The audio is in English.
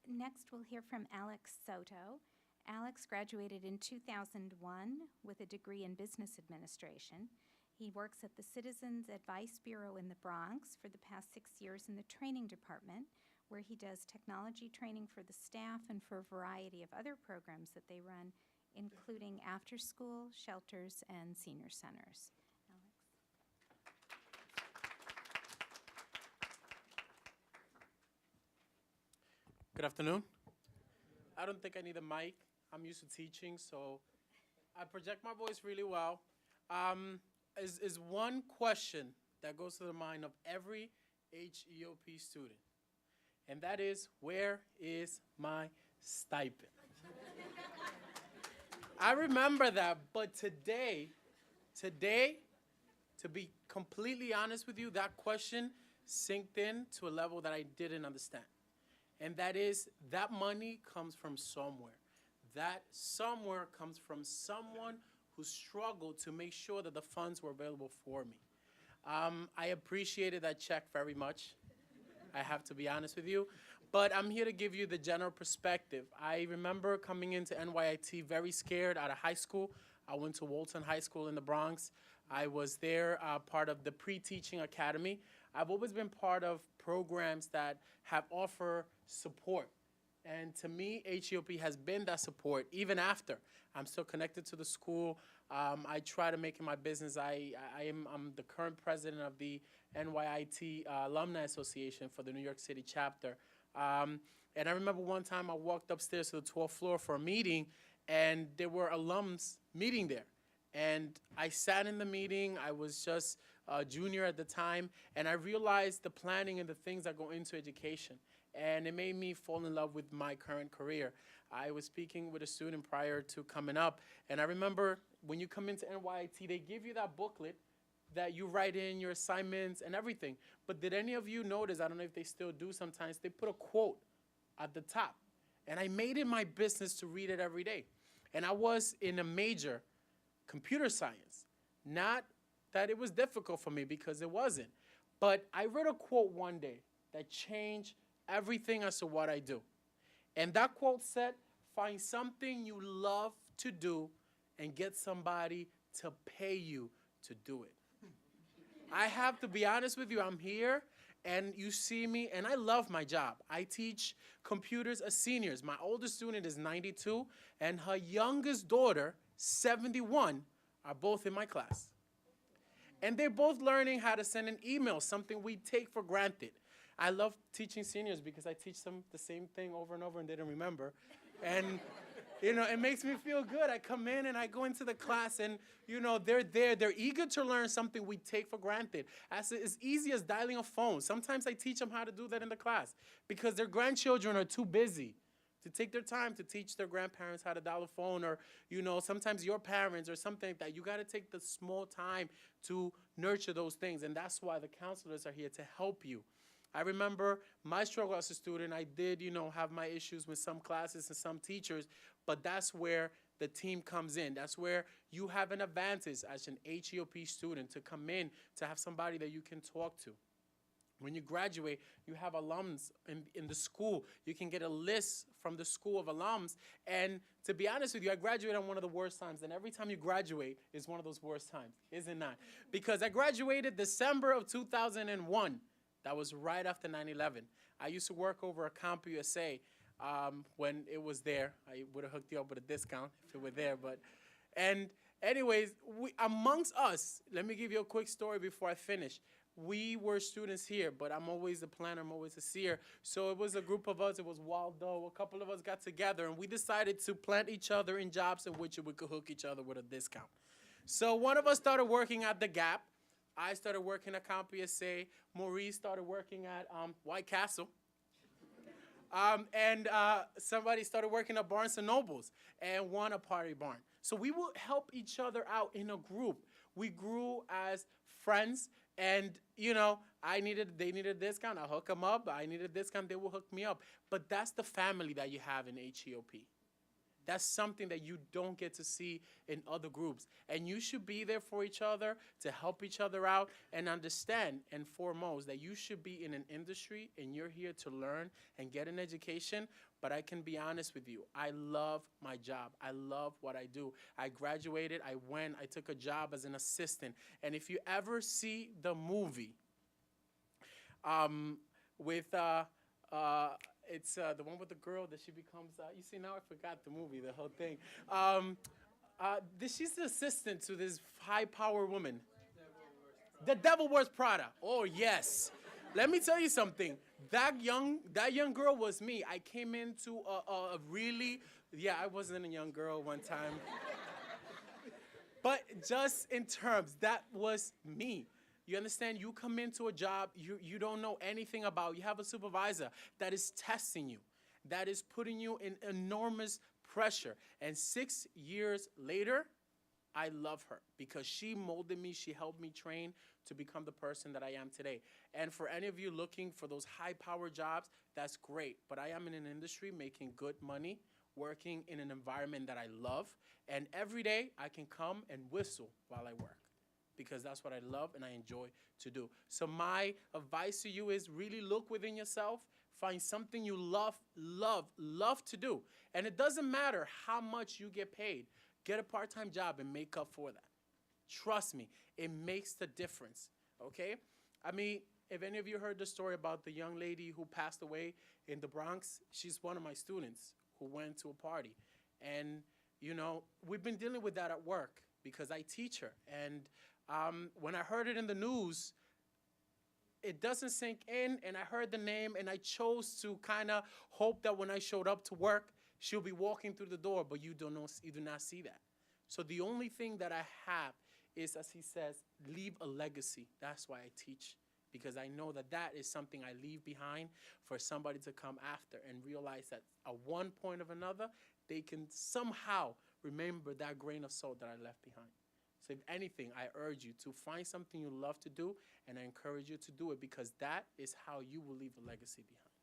Next, we'll hear from Alex Soto. Alex graduated in 2001 with a degree in business administration. He works at the Citizens Advice Bureau in the Bronx for the past 6 years in the training department, where he does technology training for the staff and for a variety of other programs that they run, including after-school, shelters, and senior centers. Good afternoon. I don't think I need a mic. I'm used to teaching, so I project my voice really well. Is one question that goes to the mind of every HEOP student, and that is, where is my stipend? I remember that, but today, to be completely honest with you, that question sinked in to a level that I didn't understand. And that is, that money comes from somewhere. That somewhere comes from someone who struggled to make sure that the funds were available for me. I appreciated that check very much. I have to be honest with you. But I'm here to give you the general perspective. I remember coming into NYIT very scared out of high school. I went to Walton High School in the Bronx. I was there part of the pre-teaching academy. I've always been part of programs that have offered support. And to me, HEOP has been that support even after. I'm still connected to the school. I try to make it my business. I'm the current president of the NYIT Alumni Association for the New York City chapter. And I remember one time I walked upstairs to the 12th floor for a meeting, and there were alums meeting there. And I sat in the meeting. I was just a junior at the time, and I realized the planning and the things that go into education. And it made me fall in love with my current career. I was speaking with a student prior to coming up, and I remember when you come into NYIT, they give you that booklet that you write in your assignments and everything. But did any of you notice, I don't know if they still do sometimes, they put a quote at the top. And I made it my business to read it every day. And I was in a major, computer science. Not that it was difficult for me, because it wasn't. But I read a quote one day that changed everything as to what I do. And that quote said, find something you love to do and get somebody to pay you to do it. I have to be honest with you, I'm here and you see me, and I love my job. I teach computers as seniors. My oldest student is 92, and her youngest daughter, 71, are both in my class. And they're both learning how to send an email, something we take for granted. I love teaching seniors because I teach them the same thing over and over and they don't remember. And, you know, it makes me feel good. I come in and I go into the class and, you know, they're there. They're eager to learn something we take for granted. As easy as dialing a phone. Sometimes I teach them how to do that in the class because their grandchildren are too busy to take their time to teach their grandparents how to dial a phone, or, you know, sometimes your parents or something like that. You got to take the small time to nurture those things, and that's why the counselors are here to help you. I remember my struggle as a student. I did, you know, have my issues with some classes and some teachers, but that's where the team comes in. That's where you have an advantage as an HEOP student to come in, to have somebody that you can talk to. When you graduate, you have alums in the school. You can get a list from the school of alums. And to be honest with you, I graduated on one of the worst times. And every time you graduate is one of those worst times, is it not? Because I graduated December of 2001. That was right after 9/11. I used to work over at Comp USA when it was there. I would have hooked you up with a discount if it were there. And anyways, amongst us, let me give you a quick story before I finish. We were students here, but I'm always a planner, I'm always a seer. So it was a group of us, it was Waldo, a couple of us got together, and we decided to plant each other in jobs in which we could hook each other with a discount. So one of us started working at The Gap. I started working at CompUSA. Maurice started working at White Castle. And somebody started working at Barnes & Nobles and one at Pottery Barn. So we would help each other out in a group. We grew as friends, and, you know, they needed a discount, I'll hook them up. I needed a discount, they will hook me up. But that's the family that you have in HEOP. That's something that you don't get to see in other groups. And you should be there for each other, to help each other out, and understand, and foremost, that you should be in an industry and you're here to learn and get an education. But I can be honest with you, I love my job. I love what I do. I graduated, I took a job as an assistant. And if you ever see the movie, with it's the one with the girl that she becomes. You see, now I forgot the movie, the whole thing. She's the assistant to this high power woman. The Devil Wears Prada. Oh yes. Let me tell you something. That young girl was me. I came into a really, I wasn't a young girl one time. But just in terms, that was me. You understand? You come into a job you don't know anything about. You have a supervisor that is testing you, that is putting you in enormous pressure. And 6 years later, I love her because she molded me. She helped me train to become the person that I am today. And for any of you looking for those high-power jobs, that's great. But I am in an industry making good money, working in an environment that I love. And every day, I can come and whistle while I work, because that's what I love and I enjoy to do. So my advice to you is really look within yourself, find something you love to do. And it doesn't matter how much you get paid. Get a part-time job and make up for that. Trust me, it makes the difference, okay? I mean, if any of you heard the story about the young lady who passed away in the Bronx, she's one of my students who went to a party. And, you know, we've been dealing with that at work because I teach her. And when I heard it in the news, it doesn't sink in, and I heard the name, and I chose to kind of hope that when I showed up to work, she'll be walking through the door, but you do not see that. So the only thing that I have is, as he says, leave a legacy. That's why I teach, because I know that that is something I leave behind for somebody to come after and realize that at one point or another, they can somehow remember that grain of salt that I left behind. So if anything, I urge you to find something you love to do, and I encourage you to do it, because that is how you will leave a legacy behind.